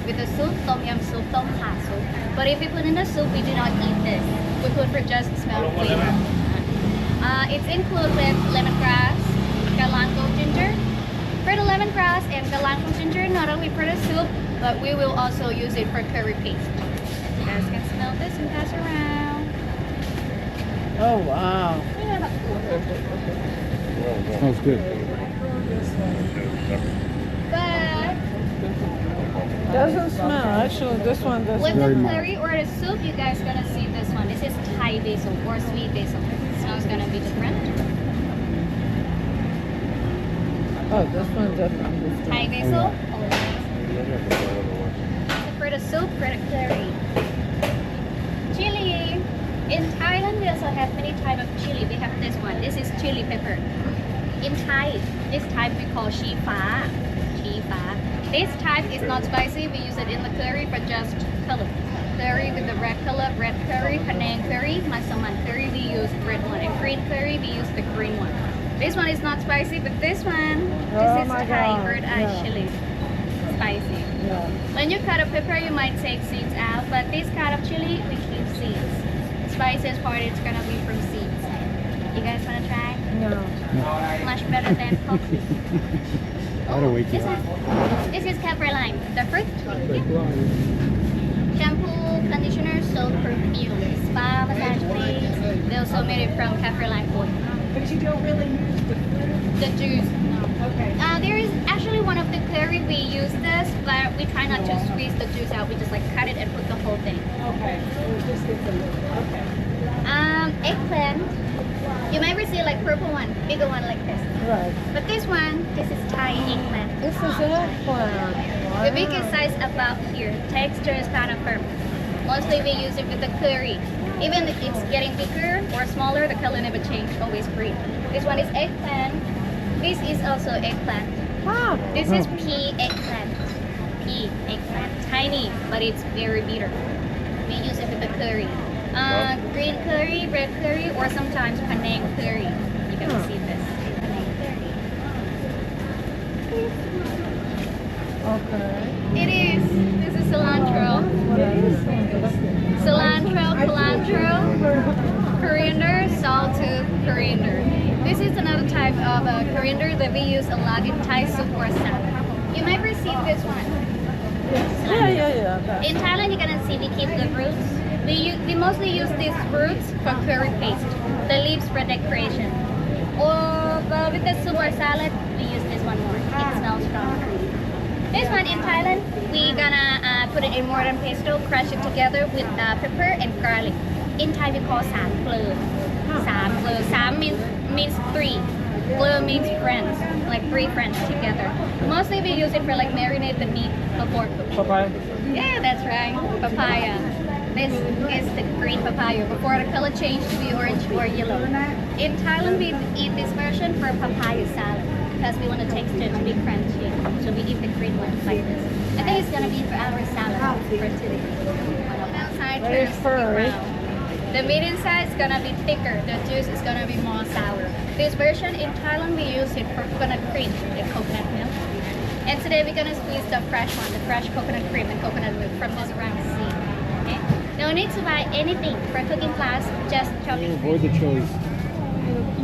with the soup, tom yum soup, tom kha soup. But if we put in the soup, we do not eat this. We put for just smell flavor. It's included with lemongrass, galangal ginger. For the lemongrass and galangal ginger, not only for the soup, but we will also use it for curry paste. You guys can smell this and pass around. Oh, wow. Smells good. But Doesn't smell. Actually, this one doesn't. with Very the mild. curry or the soup, you guys gonna see this one. This is Thai basil or sweet basil. Smells gonna be different. Oh, this one definitely is. Thai basil. For the soup, for the curry. Chili. In Thailand, we also have many types of chili. We have this one. This is chili pepper. In Thai, this type we call chi fa. Chi fa. This type is not spicy. We use it in the curry for just color. Curry with the red color, red curry, Penang curry, Masaman curry, we use red one. And green curry, we use the green one. This one is not spicy, but this one, this is my Thai God. bird eye Yeah. chili. Spicy. Yeah. When you cut a pepper, you might take seeds out, but this kind of chili, we keep seeds. Spiciest part, it's gonna be from seeds. You guys wanna try? No. Much better than coffee. That'll wake you This up. this is Capri lime, the fruit. Shampoo, conditioner, soap, perfume, spa, massage cream. They also made it from Capri lime oil. But you don't really use The juice. Okay. There is actually one of the curry we use this, but we try not to squeeze the juice out. We just like cut it and put the whole thing. Okay. So it just gets a little. Okay. Eggplant. You might ever see like purple one, bigger one like this. Right. But this one, this is Thai eggplant. This is eggplant. The biggest size about here. Texture is kind of firm. Mostly we use it with the curry. Even if it's getting bigger or smaller, the color never change. Always green. This one is eggplant. This is also eggplant. Wow. This is pea eggplant. Pea eggplant. Tiny, but it's very bitter. We use it with the curry. Green curry, red curry, or sometimes Penang curry. You can see this. Penang curry. Okay. It is. This is cilantro. Cilantro, cilantro, coriander, salted coriander. This is another type of coriander that we use a lot in Thai soup or salad. You might receive this one. Yeah. In Thailand, you're gonna see we keep the roots. We mostly use these roots for curry paste. The leaves for decoration. Or with the soup or salad, we use this one more. It smells stronger. This one in Thailand, we gonna put it in mortar pesto, crush it together with pepper and garlic. In Thai, we call sam pleu. Sam pleu. Sam means three. Pleu means friends, like three friends together. Mostly we use it for like marinate the meat before cooking. Papaya. Yeah, that's right. Papaya. This is the green papaya before the color changed to be orange or yellow. In Thailand, we eat this version for papaya salad because we want the texture to be crunchy. So we eat the green one like this. I think it's gonna be for our salad for today. Outside Very turns to be furry. brown. The meat inside is gonna be thicker. The juice is gonna be more sour. This version in Thailand, we use it for coconut cream and coconut milk. And today we're gonna squeeze the fresh one, the fresh coconut cream and coconut milk from this round seed. Okay? No need to buy anything for cooking class, just chopping. Avoid the chilies.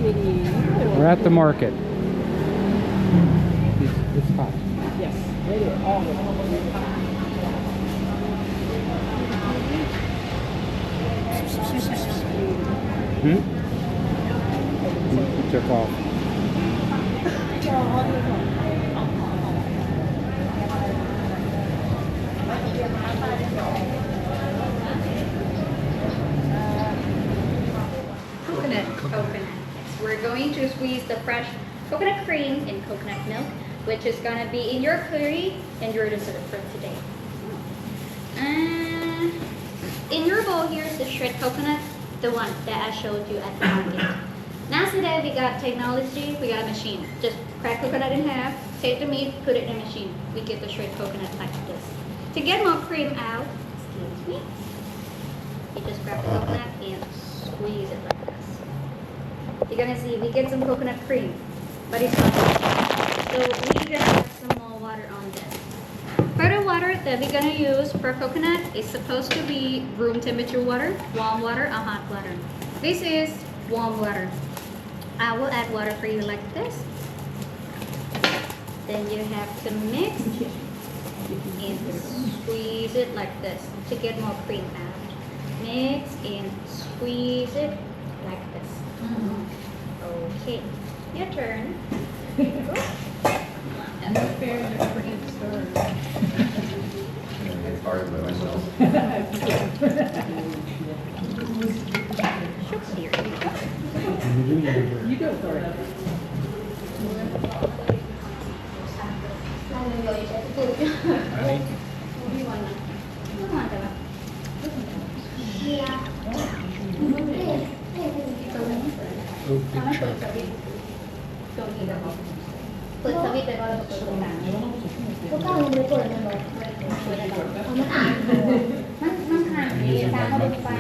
Kitty. We're at the market. It's hot. Yes. It is. All of it. He took off. Coconut. We're going to squeeze the fresh coconut cream and coconut milk, which is gonna be in your curry and your dessert for today. In your bowl here is the shredded coconut, the one that I showed you at the market. Now today we got technology, we got a machine. Just crack coconut in half, take the meat, put it in a machine. We get the shredded coconut like this. To get more cream out, excuse me, you just grab the coconut and squeeze it like this. You're gonna see we get some coconut cream, but it's not enough. So we're gonna add some more water on this. For the water, water that we're gonna use for coconut is supposed to be room temperature water, warm water, and hot water. This is warm water. I will add water for you like this. Then you have to mix and squeeze it like this to get more cream out. Mix and squeeze it like this. Okay, your turn. And the fair the cream starts. It's hard by myself. You go for it. Oh, big chunk. เปิดสวิตช์ไปก็แล้วก็เปิดตรงกลาง พวกเก้ายังไม่เปิดเลยเหรอเอามันอ่านดู มันห่างดีตามเขาดูไป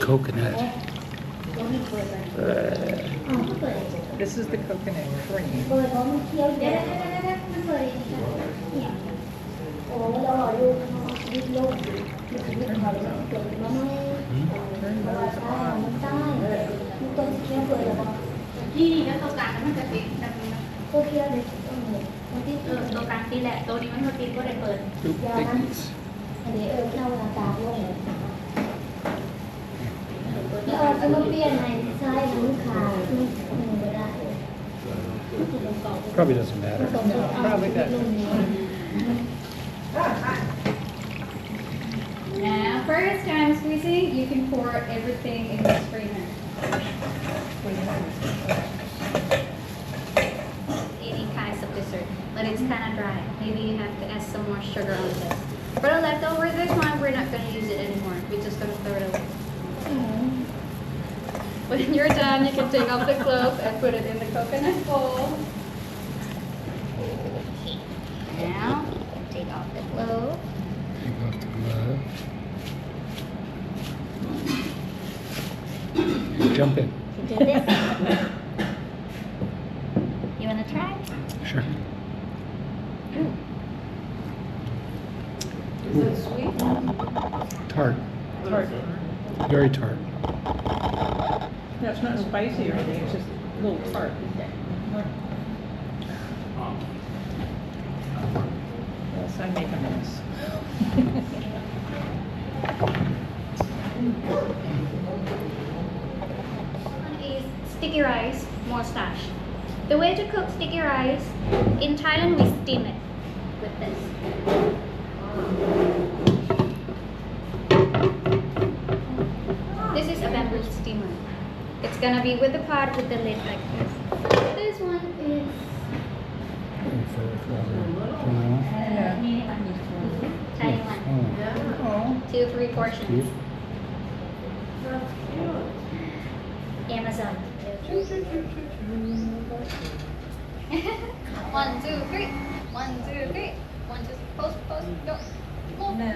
Coconut. This is the coconut cream. เปิดเพราะมันเคี้ยวเยอะมันเปิดเนี่ยโอ้เรารอดูวิดีโอวิดีโอเปิดมาไม่มันใต้มันต้นเคี้ยวเปิดแล้ว นี่แล้วตัวกลางมันจะติดแบบนี้ ตัวเคี้ยวเลยมันที่ ตัวกลางตีแหละตัวนี้มันติดก็ได้เปิด Two biggies. อันนี้เข้าราคาลงแล้วจะมาเปลี่ยนในใช้ลูกค้าไม่ได้ Probably doesn't matter. Probably doesn't. Now, first time squeezing, you can pour everything in the strainer. Any kinds of dessert, but it's kind of dry. Maybe you have to add some more sugar on this. For the leftover, this one, we're not going to use it anymore. We're just going to throw it away. When you're done, you can take off the cloth and put it in the coconut bowl. Now, take off the cloth. Take off the glove. Jump in. Do this. You want to try? Sure. Is it sweet? Tart. Tart. Very tart. No, it's not spicy or anything, it's just a little tart. Yes, I make a mess. One is sticky rice, more starch. The way to cook sticky rice, in Thailand we steam it with this. This is a bamboo steamer. It's gonna be with the pot with the lid like this. This one is Thailand. Oh, 2-3 portions. Amazon. 1, 2, 3. 1, 2, 3. 1, 2, post, go. Move. There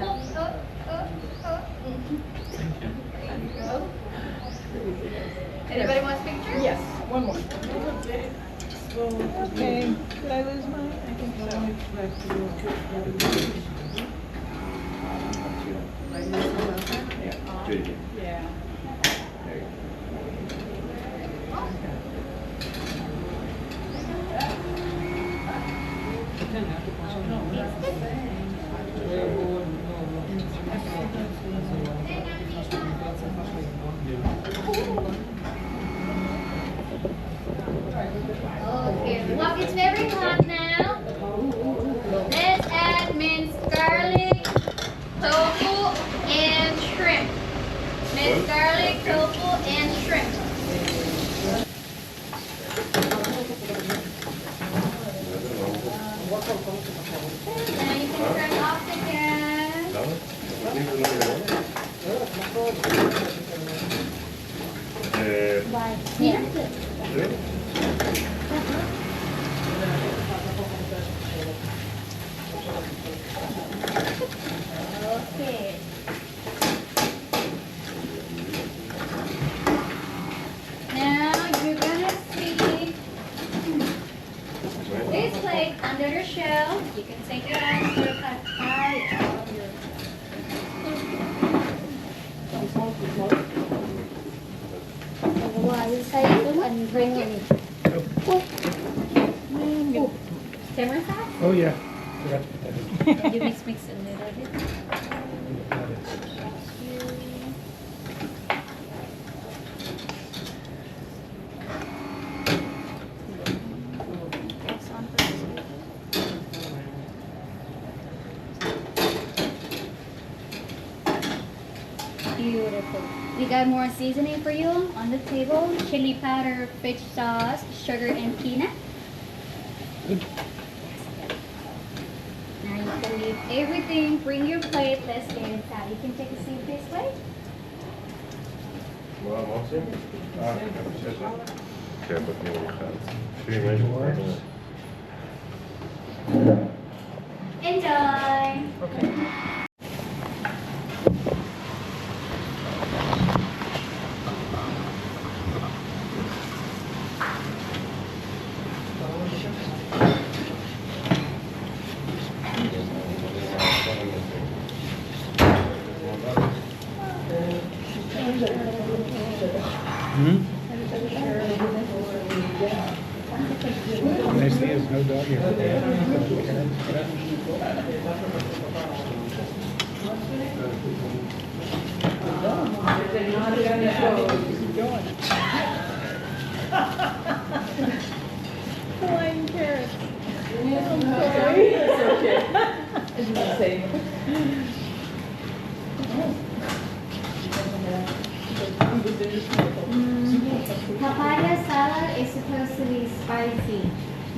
you go. Anybody wants pictures? yes, one more. Okay, did I lose mine? I think so. Good. Yeah. There you go. Okay, well, it's very hot now. Let's add minced garlic, tofu, and shrimp. Minced garlic, tofu, and shrimp. Now you can turn off the gas. Here. Okay. ว่าใส่อันเร่งอันนี้ Tamarind sauce? Oh, yeah. Forgot to put that in. You mix a little bit. This one first. Beautiful. We got more seasoning for you on the table. Chili powder, fish sauce, sugar, and peanut. Now you can leave everything. Bring your plate. Let's get inside. You can take a seat this way. Ik heb het niet omgegaan. 3 mensen. Enjoy. Hmm? Nice thing is no dog here. Flying carrots. I'm sorry. It's okay. It's the same. Papaya salad is supposed to be spicy,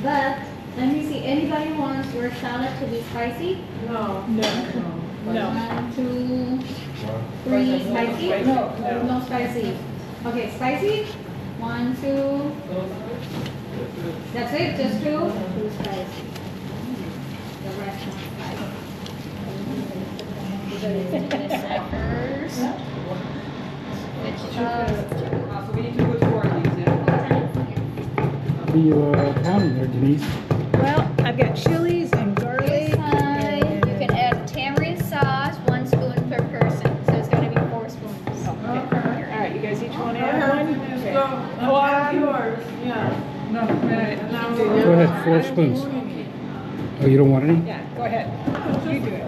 but let me see. Anybody wants your salad to be spicy? No. 1, 2, 3, spicy? No spicy. Okay, spicy. 1, 2. That's it. Just 2. 2 spicy. The rest not spicy. First. Which So we need to put 4 of these in. What are you counting there, Denise? Well, I've got chilies and garlic. This side, you can add tamarind sauce, 1 spoon per person. So it's going to be 4 spoons. All right, you guys each want to add one? Okay. Oh, I'm yours, yeah. No, right. Go ahead, 4 spoons. Oh, you don't want any? Yeah, go ahead. You do it.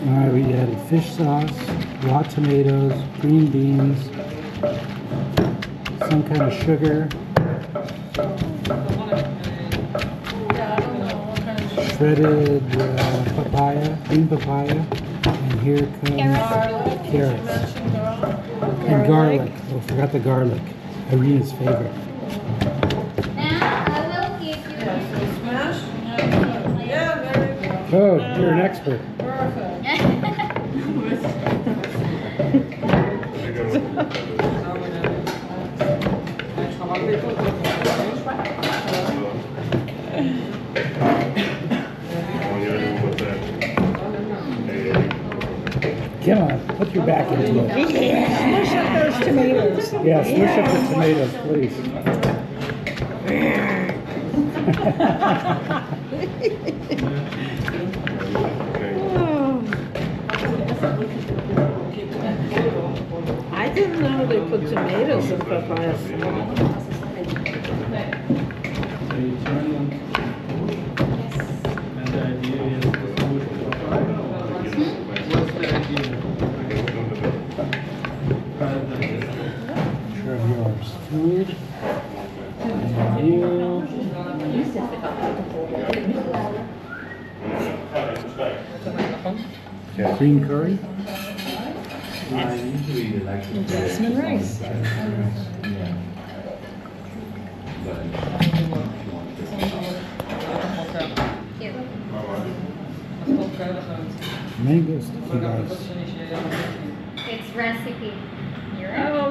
All right, we added fish sauce, raw tomatoes, green beans, some kind of sugar, shredded papaya, green papaya, and here comes carrots. And garlic. Oh, forgot the garlic. Irina's favorite. Now I will give you Smash? Yeah, very good. Oh, you're an expert. Come on, put your back into it. Smush up those tomatoes. Yeah, smush up the tomatoes, please. I didn't know they put tomatoes in papaya salad. Sure of yours. Food. And you. Green curry. Jasmine rice. Mango sticky rice. It's recipe. You're Oh,